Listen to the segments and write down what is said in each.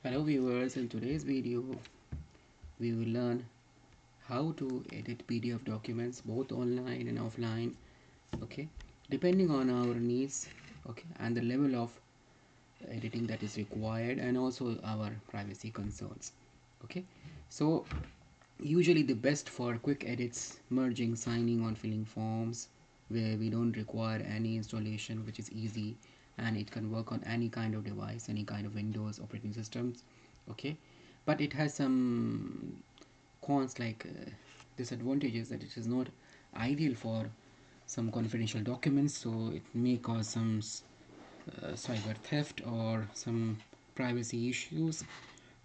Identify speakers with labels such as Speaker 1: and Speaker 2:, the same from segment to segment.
Speaker 1: Hello viewers, in today's video we will learn how to edit PDF documents both online and offline, okay, depending on our needs, okay, and the level of editing that is required and also our privacy concerns, okay. So usually the best for quick edits, merging, signing on, filling forms where we don't require any installation, which is easy and it can work on any kind of device, any kind of Windows operating systems, okay. But it has some cons like disadvantages, that it is not ideal for some confidential documents, so it may cause some cyber theft or some privacy issues,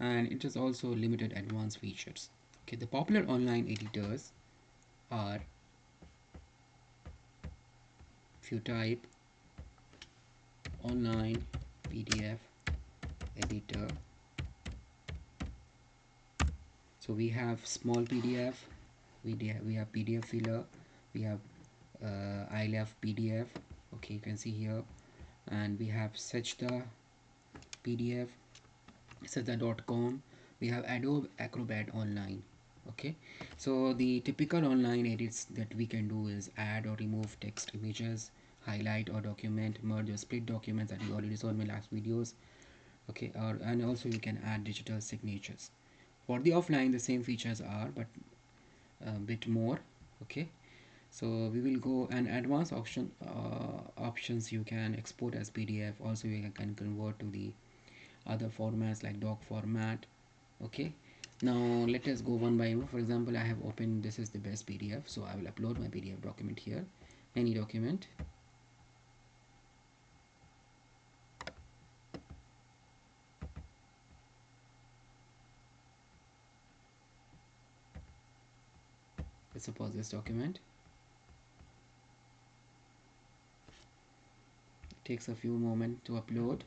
Speaker 1: and it is also limited advanced features. Okay, the popular online editors are, if you type online PDF editor, so we have small PDF, we have PDF filler, we have I love PDF, okay, you can see here, and we have search the PDF, search.com, we have Adobe Acrobat Online, okay. So the typical online edits that we can do is add or remove text, images, highlight or document, merge or split documents that we already saw in my last videos, okay, and also you can add digital signatures. For the offline the same features are, but a bit more, okay. So we will go and advanced options, you can export as PDF, also you can convert to the other formats like doc format, okay. Now let us go one by one. For example, I have opened, this is the best PDF, so I will upload my PDF document here, any document. Let's suppose this document, it takes a few moments to upload.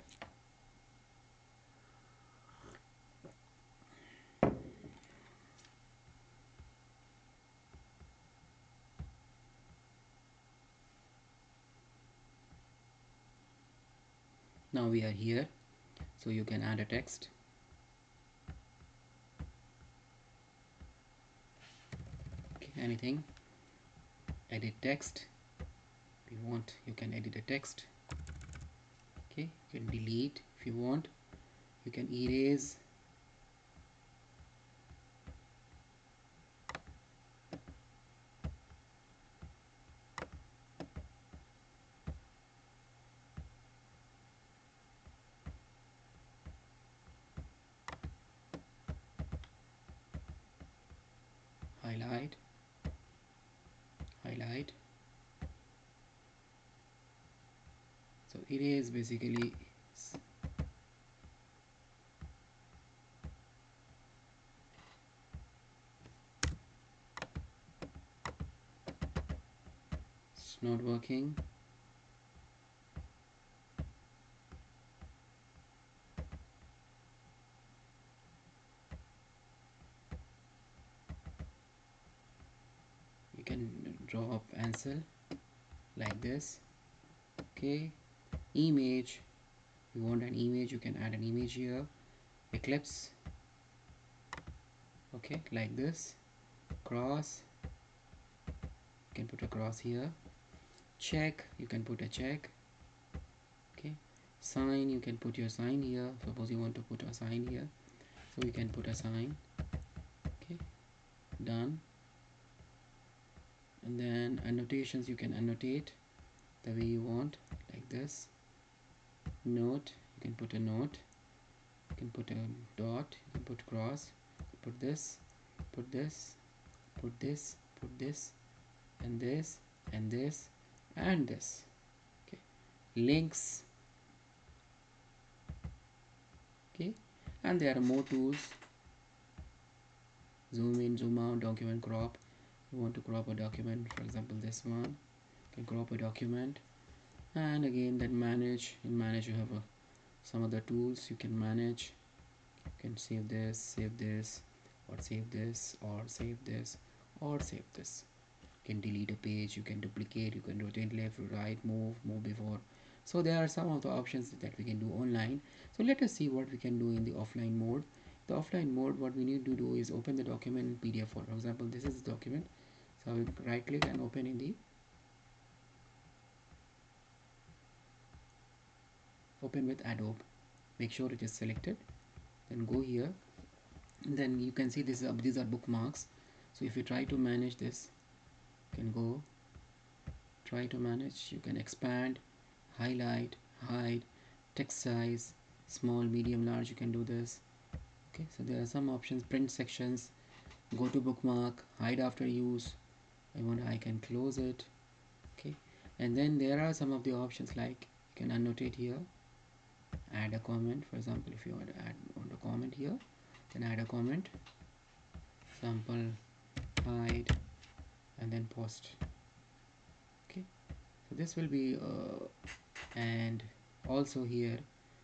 Speaker 1: Now we are here, so you can add a text, okay, anything, edit text, if you want you can edit a text, okay. You can delete if you want, you can erase, highlight, highlight. So erase basically it's not working. You can drop pencil like this, okay. Image, you want an image, you can add an image here, eclipse, okay, like this, cross, you can put a cross here, check, you can put a check, okay. Sign, you can put your sign here, suppose you want to put a sign here, so you can put a sign, okay, done. And then annotations, you can annotate the way you want, like this. Note, you can put a note, you can put a dot, you can put cross, put this, put this, put this, put this, and this, and this, and this, okay. Links, okay. And there are more tools, zoom in, zoom out, document crop, you want to crop a document, for example this one, you can crop a document. And again, then manage, in manage you have some other tools you can manage, you can save this, or save this, or save this, or save this. You can delete a page, you can duplicate, you can rotate left, right, move before, So there are some of the options that we can do online. So let us see what we can do in the offline mode. The offline mode, what we need to do is open the document in PDF folder. For example, this is the document. So I will right click and open in the open with Adobe. Make sure it is selected. Then go here. And then you can see these are bookmarks. So if you try to manage this, you can go try to manage. You can expand, highlight, hide, text size, small, medium, large. You can do this. Okay, so there are some options. Print sections, go to bookmark, hide after use. I can close it. Okay, and then there are some of the options like you can annotate here, add a comment. For example, if you want to add a comment here, then add a comment, sample, hide, and then post. Okay, so this will be and also here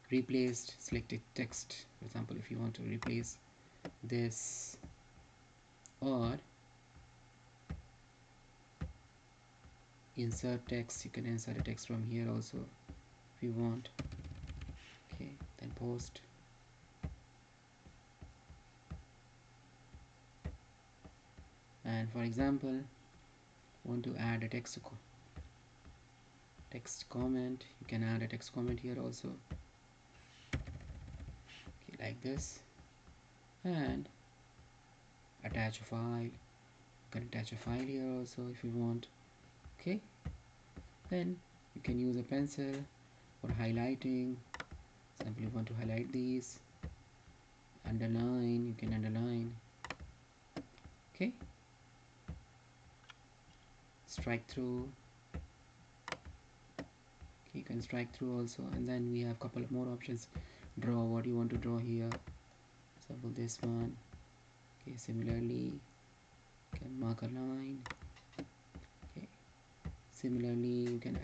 Speaker 1: replaced selected text. For example, if you want to replace this, or insert text, you can insert a text from here also if you want. Okay, then post. And for example, want to add a text comment, you can add a text comment here also. Okay, like this. And attach a file, you can attach a file here also if you want. Okay, then you can use a pencil for highlighting. For example, you want to highlight these, underline, you can underline. Okay, strike through. Okay, you can strike through also. And then we have a couple of more options. Draw what you want to draw here. For example, this one. Okay, similarly you can mark a line. Okay, similarly you can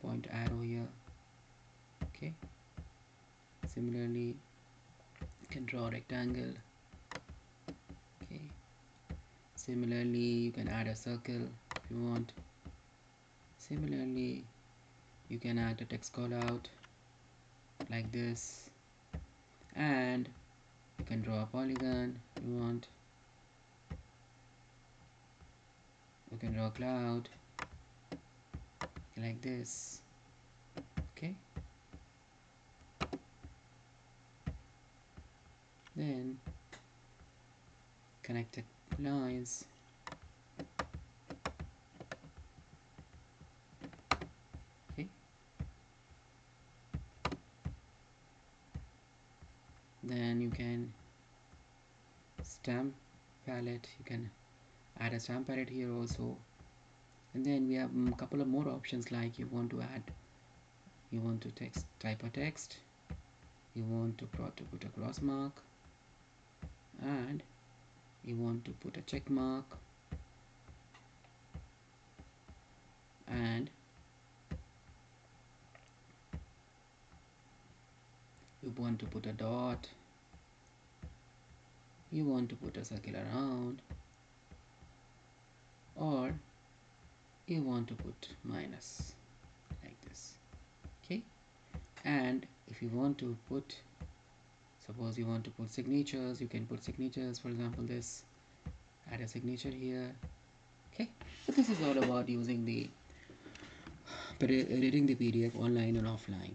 Speaker 1: point arrow here. Okay, similarly you can draw a rectangle. Okay, similarly you can add a circle if you want. Similarly you can add a text call out like this, and you can draw a polygon if you want. You can draw a cloud like this. Okay, then connected lines. Okay, then you can stamp palette, you can add a stamp palette here also. And then we have a couple of more options, like you want to type a text, you want to put a cross mark, and you want to put a check mark, and you want to put a dot, you want to put a circle around, or you want to put minus like this. Okay, and if you want to put, suppose you want to put signatures, you can put signatures. For example, this, add a signature here. Okay, so this is all about using the editing the PDF online and offline.